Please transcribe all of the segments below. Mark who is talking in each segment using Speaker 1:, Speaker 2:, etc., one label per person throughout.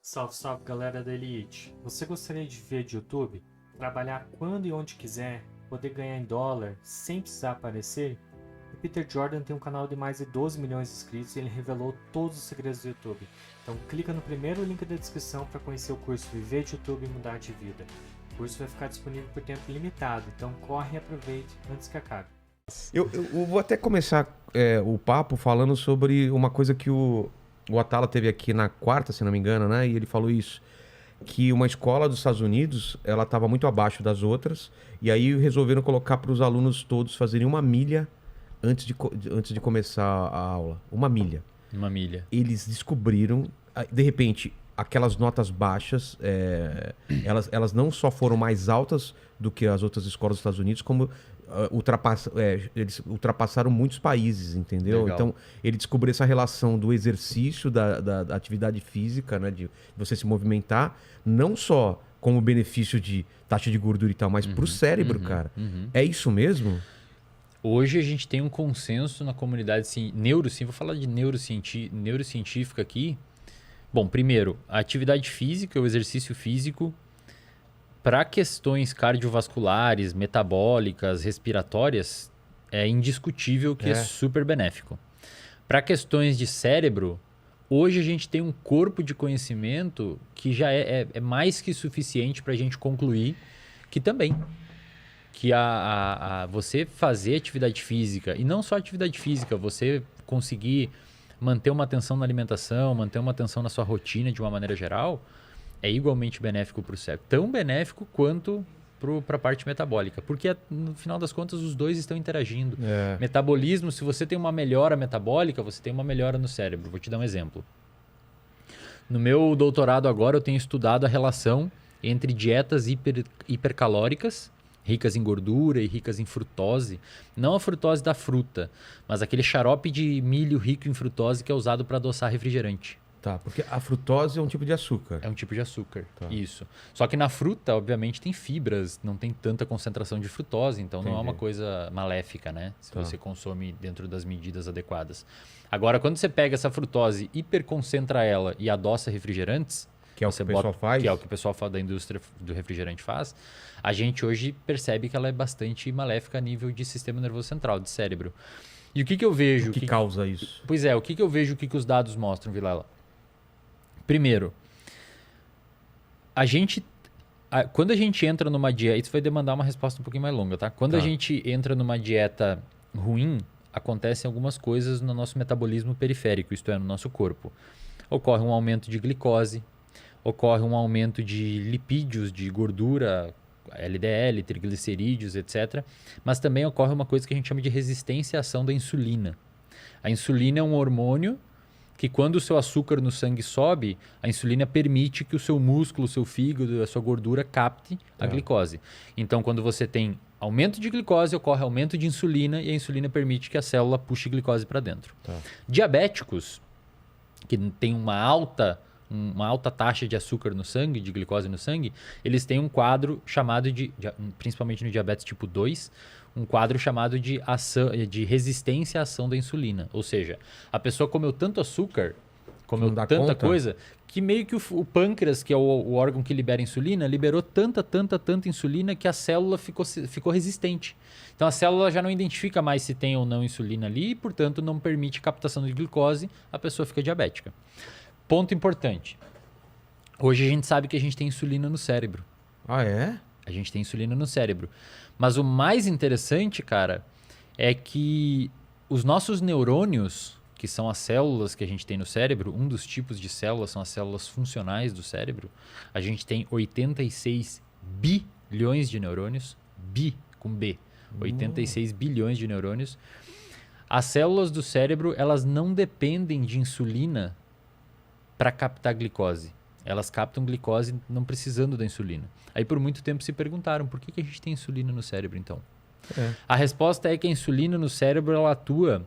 Speaker 1: Salve, salve galera da Elite! Você gostaria de viver de YouTube? Trabalhar quando e onde quiser? Poder ganhar em dólar sem precisar aparecer? O Peter Jordan tem um canal de mais de 12 milhões de inscritos e ele revelou todos os segredos do YouTube. Então clica no primeiro link da descrição para conhecer o curso Viver de YouTube e Mudar de Vida. O curso vai ficar disponível por tempo limitado, então corre e aproveite antes que acabe.
Speaker 2: Eu vou até começar o papo falando sobre uma coisa que o Atala teve aqui na quarta, se não me engano, né? E ele falou isso, que uma escola dos Estados Unidos, ela estava muito abaixo das outras, e aí resolveram colocar para os alunos todos fazerem uma milha antes de começar a aula. Uma milha.
Speaker 3: Uma milha.
Speaker 2: Eles descobriram, de repente, aquelas notas baixas, elas não só foram mais altas do que as outras escolas dos Estados Unidos, como eles ultrapassaram muitos países, entendeu?
Speaker 3: Legal.
Speaker 2: Então, ele descobriu essa relação do exercício, da atividade física, né, de você se movimentar, não só como benefício de taxa de gordura e tal, mas pro cérebro, cara. É isso mesmo?
Speaker 3: Hoje a gente tem um consenso na comunidade vou falar de neurocientífica aqui. Bom, primeiro, a atividade física, o exercício físico, para questões cardiovasculares, metabólicas, respiratórias, é indiscutível que é super benéfico. Para questões de cérebro, hoje a gente tem um corpo de conhecimento que já é mais que suficiente para a gente concluir que também. Que você fazer atividade física, e não só atividade física, você conseguir manter uma atenção na alimentação, manter uma atenção na sua rotina de uma maneira geral, é igualmente benéfico para o cérebro. Tão benéfico quanto para a parte metabólica. Porque, no final das contas, os dois estão interagindo. Metabolismo, se você tem uma melhora metabólica, você tem uma melhora no cérebro. Vou te dar um exemplo. No meu doutorado agora, eu tenho estudado a relação entre dietas hipercalóricas, ricas em gordura e ricas em frutose. Não a frutose da fruta, mas aquele xarope de milho rico em frutose que é usado para adoçar refrigerante.
Speaker 2: Tá, porque a frutose é um tipo de açúcar.
Speaker 3: É um tipo de açúcar,
Speaker 2: Tá.
Speaker 3: Isso. Só que na fruta, obviamente, tem fibras, não tem tanta concentração de frutose, então não é uma coisa maléfica, né? Se você consome dentro das medidas adequadas. Agora, quando você pega essa frutose, hiperconcentra ela e adoça refrigerantes,
Speaker 2: Que é o que o pessoal faz?
Speaker 3: que é o que o pessoal da indústria do refrigerante faz, a gente hoje percebe que ela é bastante maléfica a nível de sistema nervoso central, de cérebro. E o que eu vejo...
Speaker 2: O que causa isso?
Speaker 3: Pois é, o que eu vejo, o que os dados mostram, Vilela? Primeiro, quando a gente entra numa dieta... Isso vai demandar uma resposta um pouquinho mais longa, tá? Quando a gente entra numa dieta ruim, acontecem algumas coisas no nosso metabolismo periférico, isto é, no nosso corpo. Ocorre um aumento de glicose, ocorre um aumento de lipídios, de gordura, LDL, triglicerídeos, etc. Mas também ocorre uma coisa que a gente chama de resistência à ação da insulina. A insulina é um hormônio que quando o seu açúcar no sangue sobe, a insulina permite que o seu músculo, o seu fígado, a sua gordura capte a glicose. Então, quando você tem aumento de glicose, ocorre aumento de insulina e a insulina permite que a célula puxe glicose para dentro. Diabéticos, que tem uma alta taxa de açúcar no sangue, de glicose no sangue, eles têm um quadro chamado principalmente no diabetes tipo 2, um quadro chamado de resistência à ação da insulina. Ou seja, a pessoa comeu tanto açúcar, comeu tanta coisa, que meio que o pâncreas, que é o órgão que libera insulina, liberou tanta insulina que a célula ficou resistente. Então a célula já não identifica mais se tem ou não insulina ali e, portanto, não permite captação de glicose, a pessoa fica diabética. Ponto importante. Hoje a gente sabe que a gente tem insulina no cérebro.
Speaker 2: Ah, é?
Speaker 3: A gente tem insulina no cérebro. Mas o mais interessante, cara, é que os nossos neurônios, que são as células que a gente tem no cérebro, um dos tipos de células são as células funcionais do cérebro. A gente tem 86 bilhões de neurônios, com B, 86 bilhões de neurônios. As células do cérebro, elas não dependem de insulina para captar glicose. Elas captam glicose não precisando da insulina. Aí por muito tempo se perguntaram por que a gente tem insulina no cérebro então? A resposta é que a insulina no cérebro ela atua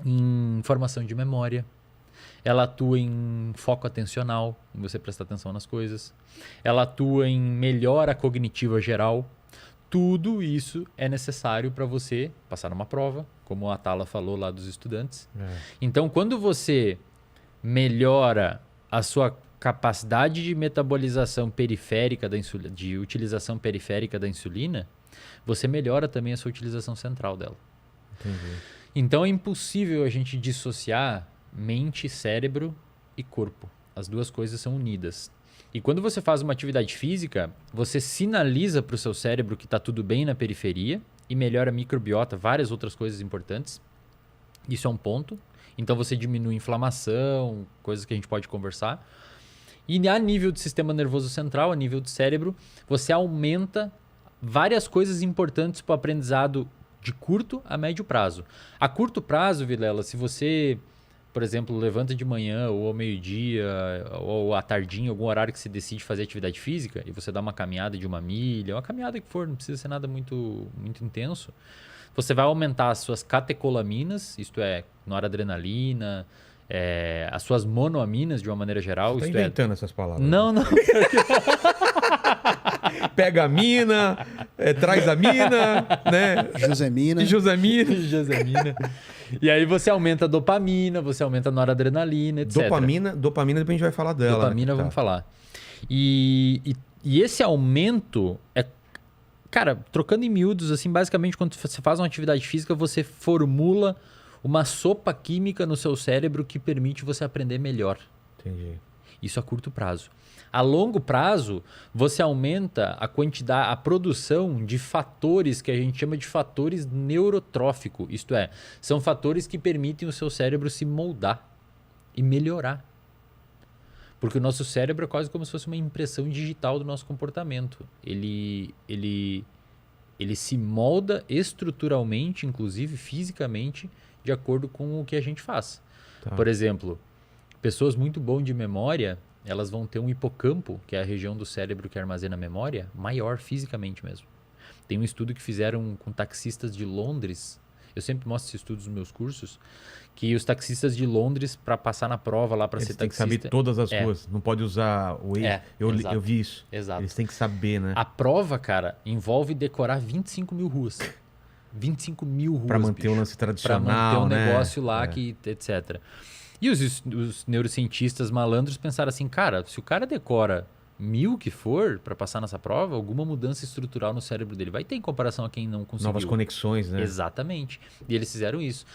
Speaker 3: em formação de memória, ela atua em foco atencional, em você prestar atenção nas coisas, ela atua em melhora cognitiva geral. Tudo isso é necessário para você passar numa prova, como a Atala falou lá dos estudantes. Então quando você melhora a sua capacidade de metabolização periférica da insulina, de utilização periférica da insulina, você melhora também a sua utilização central dela.
Speaker 2: Entendi.
Speaker 3: Então é impossível a gente dissociar mente, cérebro e corpo. As duas coisas são unidas. E quando você faz uma atividade física, você sinaliza para o seu cérebro que está tudo bem na periferia e melhora a microbiota, várias outras coisas importantes. Isso é um ponto. Então você diminui inflamação, coisas que a gente pode conversar. E a nível do sistema nervoso central, a nível do cérebro, você aumenta várias coisas importantes para o aprendizado de curto a médio prazo. A curto prazo, Vilela, se você, por exemplo, levanta de manhã ou ao meio-dia ou à tardinha, algum horário que você decide fazer atividade física e você dá uma caminhada de 1 milha, uma caminhada que for, não precisa ser nada muito intenso, você vai aumentar as suas catecolaminas, isto é, noradrenalina, as suas monoaminas de uma maneira geral.
Speaker 2: Você tá inventando essas palavras.
Speaker 3: Não.
Speaker 2: Pega a mina, traz a mina, né?
Speaker 4: Josemina.
Speaker 3: Josemina. E aí você aumenta a dopamina, você aumenta a noradrenalina, etc.
Speaker 2: Dopamina, depois a gente vai falar dela.
Speaker 3: Dopamina,
Speaker 2: né?
Speaker 3: vamos falar. E esse aumento é... Cara, trocando em miúdos, assim, basicamente, quando você faz uma atividade física, você formula uma sopa química no seu cérebro que permite você aprender melhor.
Speaker 2: Entendi.
Speaker 3: Isso a curto prazo. A longo prazo, você aumenta a quantidade, a produção de fatores que a gente chama de fatores neurotróficos. Isto é, são fatores que permitem o seu cérebro se moldar e melhorar. Porque o nosso cérebro é quase como se fosse uma impressão digital do nosso comportamento. Ele se molda estruturalmente, inclusive fisicamente, de acordo com o que a gente faz.
Speaker 2: Tá.
Speaker 3: Por exemplo, pessoas muito boas de memória, elas vão ter um hipocampo, que é a região do cérebro que armazena a memória, maior fisicamente mesmo. Tem um estudo que fizeram com taxistas de Londres. Eu sempre mostro esses estudos nos meus cursos, que os taxistas de Londres, para passar na prova lá para ser
Speaker 2: Eles têm
Speaker 3: taxista...
Speaker 2: que saber todas as ruas. Não pode usar o Waze.
Speaker 3: Exato.
Speaker 2: Eu vi isso.
Speaker 3: Exato.
Speaker 2: Eles têm que saber, né?
Speaker 3: A prova, cara, envolve decorar 25 mil ruas. 25 mil ruas,
Speaker 2: Pra manter o lance
Speaker 3: Pra
Speaker 2: tradicional,
Speaker 3: manter um
Speaker 2: né?
Speaker 3: negócio lá, que, etc. E os neurocientistas malandros pensaram assim, cara, se o cara decora 1000 que for para passar nessa prova, alguma mudança estrutural no cérebro dele vai ter em comparação a quem não conseguiu.
Speaker 2: Novas conexões, né?
Speaker 3: Exatamente. E eles fizeram isso.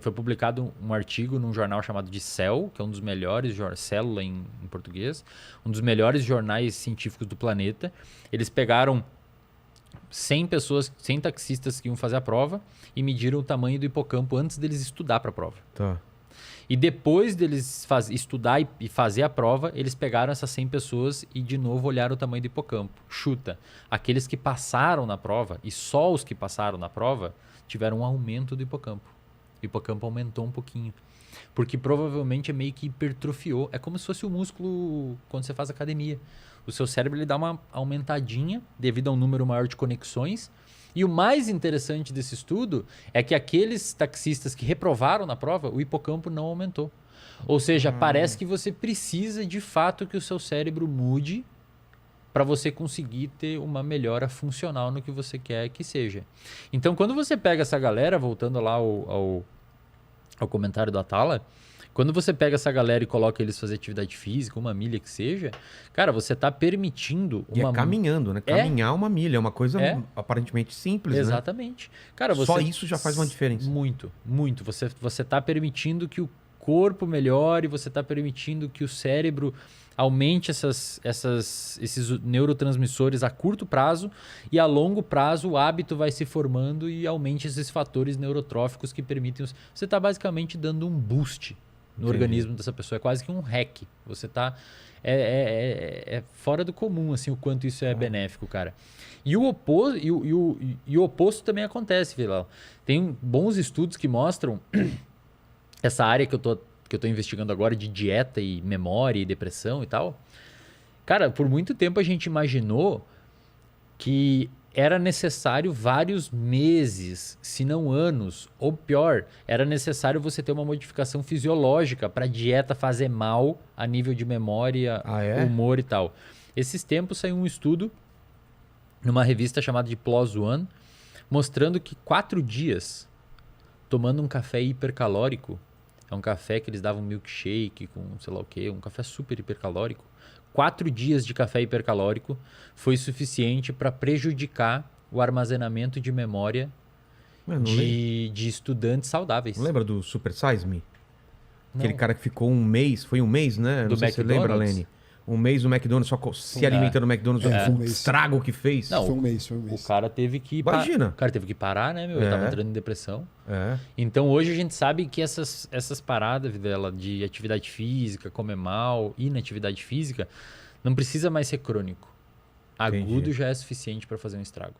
Speaker 3: Foi publicado um artigo num jornal chamado de Cell, que é um dos melhores, Célula em português, um dos melhores jornais científicos do planeta. Eles pegaram 100 pessoas, 100 taxistas que iam fazer a prova e mediram o tamanho do hipocampo antes deles estudar para a prova.
Speaker 2: Tá.
Speaker 3: E depois deles estudar e fazer a prova, eles pegaram essas 100 pessoas e de novo olharam o tamanho do hipocampo. Chuta, aqueles que passaram na prova, e só os que passaram na prova, tiveram um aumento do hipocampo. O hipocampo aumentou um pouquinho. Porque provavelmente é meio que hipertrofiou. É como se fosse o músculo quando você faz academia. O seu cérebro ele dá uma aumentadinha devido a um número maior de conexões. E o mais interessante desse estudo é que aqueles taxistas que reprovaram na prova, o hipocampo não aumentou. Ou seja, parece que você precisa de fato que o seu cérebro mude para você conseguir ter uma melhora funcional no que você quer que seja. Então, quando você pega essa galera, voltando lá ao comentário do Atala, quando você pega essa galera e coloca eles fazer atividade física, 1 milha que seja, cara, você está permitindo
Speaker 2: E é caminhando, né? Caminhar 1 milha é uma coisa aparentemente simples,
Speaker 3: Exatamente. Cara,
Speaker 2: Só isso já faz uma diferença.
Speaker 3: Muito, muito. Você está permitindo que o corpo melhore, você está permitindo que o cérebro aumente esses neurotransmissores a curto prazo e a longo prazo o hábito vai se formando e aumente esses fatores neurotróficos que permitem... Você está basicamente dando um boost no organismo dessa pessoa. É quase que um hack. Você está... É fora do comum assim, o quanto isso é benéfico, cara. E o oposto também acontece, Vilela. Tem bons estudos que mostram essa área que eu tô investigando agora de dieta e memória e depressão e tal. Cara, por muito tempo a gente imaginou que era necessário vários meses, se não anos, ou pior, era necessário você ter uma modificação fisiológica para a dieta fazer mal a nível de memória, humor e tal. Esses tempos saiu um estudo numa revista chamada de PLOS ONE, mostrando que 4 dias tomando um café hipercalórico É um café que eles davam milkshake com sei lá o quê, um café super hipercalórico. 4 dias de café hipercalórico foi suficiente para prejudicar o armazenamento de memória
Speaker 2: Mano,
Speaker 3: de estudantes saudáveis.
Speaker 2: não lembra do Super Size Me?
Speaker 3: Não.
Speaker 2: Aquele cara que ficou um mês, foi um mês, né?
Speaker 3: Do
Speaker 2: Não sei se você lembra,
Speaker 3: McDonald's?
Speaker 2: Lene. Um mês no McDonald's, só se alimentando no McDonald's,
Speaker 4: É, foi um
Speaker 2: o
Speaker 4: mês.
Speaker 2: estrago que fez.
Speaker 3: Não,
Speaker 4: Foi um mês.
Speaker 3: O cara teve que
Speaker 2: Imagina.
Speaker 3: O cara teve que parar, né, meu? Ele
Speaker 2: É.
Speaker 3: tava entrando em depressão.
Speaker 2: É.
Speaker 3: Então hoje a gente sabe que essas paradas dela de atividade física, comer mal, inatividade física, não precisa mais ser crônico. Agudo
Speaker 2: Entendi.
Speaker 3: já é suficiente para fazer um estrago.